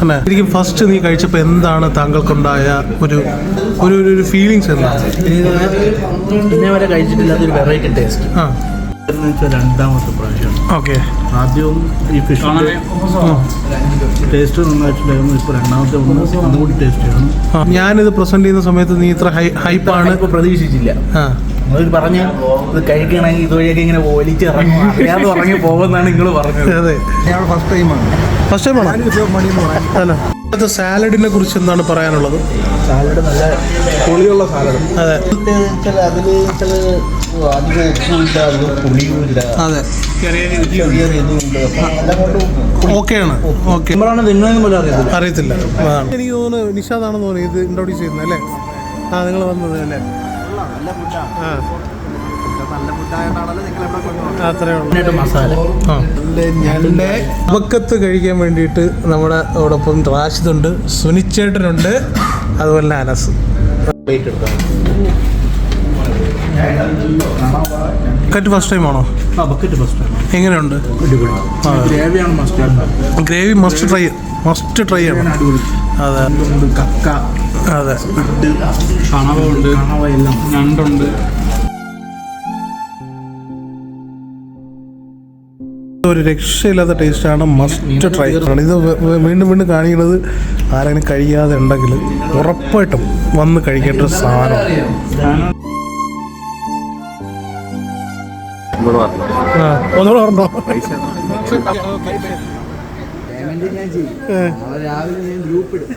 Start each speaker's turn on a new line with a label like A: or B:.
A: അല്ലേ? ശരിക്കും ഫസ്റ്റ് നീ കഴിച്ചപ്പോൾ എന്താണ് താങ്കൾക്കുണ്ടായ ഒരു ഒരു ഒരു ഫീലിങ്സ് എന്താണ്?
B: ഇന്നേ വരെ കഴിച്ചിട്ടില്ലാത്തൊരു വെറൈറ്റി ടേസ്റ്റ്. രണ്ടാമത്തെ പ്രാവശ്യം.
A: ഓക്കെ.
B: ആദ്യവും ഈ ഫിഷിൻ്റെ ടേസ്റ്റ് നന്നായിട്ടുണ്ടായിരുന്നു. ഇപ്പോൾ രണ്ടാമത്തെ ഒന്നുകൂടി ടേസ്റ്റ് ചെയ്യണം.
A: ഞാനിത് പ്രസന്റ് ചെയ്യുന്ന സമയത്ത് നീ ഇത്ര ഹൈപ്പാണ്
B: ഇപ്പോൾ പ്രതീക്ഷിച്ചില്ല. അവർ പറഞ്ഞ ഇത് കഴിക്കണമെങ്കിൽ ഇതുവഴിയൊക്കെ ഇങ്ങനെ വലിച്ചിറങ്ങും, അറിയാതെ ഉറങ്ങി പോകുമെന്നാണ് നിങ്ങൾ പറഞ്ഞത്.
A: അതെ,
B: ഫസ്റ്റ് ടൈമാണ്.
A: അല്ല, അത് സാലഡിനെ കുറിച്ച് എന്താണ് പറയാനുള്ളത്?
B: സാലഡ് നല്ല പുളിയുള്ള സാലഡ്.
A: അതെ,
B: അതിൽ അധികം ഉപ്പുമില്ല, അധികം പുളിയുമില്ല.
A: അതെ, ഓക്കെയാണ്. ഓക്കെ,
B: നിങ്ങളൊന്നും പോലും
A: അറിയത്തില്ല. എനിക്ക് തോന്നുന്നു നിഷാദാണെന്ന് തോന്നുന്നു ഇത് ഇൻട്രോഡ്യൂസ് ചെയ്യുന്നത് അല്ലേ? നിങ്ങൾ വന്നത് അല്ലേ?
B: മസാല
A: ഞങ്ങളുടെ അബക്കത്ത് കഴിക്കാൻ വേണ്ടിയിട്ട് നമ്മുടെ അതോടൊപ്പം റാഷിദുണ്ട്, സുനിച്ചേട്ടനുണ്ട്, അതുപോലെ അനസ്. ബക്കറ്റ് ഫസ്റ്റ് ടൈം ആണോ? എങ്ങനെയുണ്ട്? ഗ്രേവി മസ്റ്റ് ട്രൈ ചെയ്യണം. അതെ,
B: കക്ക,
A: അതെ,
B: കണവുണ്ട്, കണവയെല്ലാം ഞണ്ടുണ്ട്.
A: ഒരു രക്ഷയില്ലാത്ത ടേസ്റ്റാണ്. മസ്റ്റ് ട്രൈ ആണ്. ഇത് വീണ്ടും വീണ്ടും കാണിക്കുന്നത് ആരെങ്കിലും കഴിയാതെ ഉണ്ടെങ്കിൽ ഉറപ്പായിട്ടും വന്ന് കഴിക്കേണ്ട ഒരു സാധനം. ഒന്നുകൂടെ പറഞ്ഞോ.
B: രാവിലെ ഞാൻ ഗ്രൂപ്പ് ഇടും.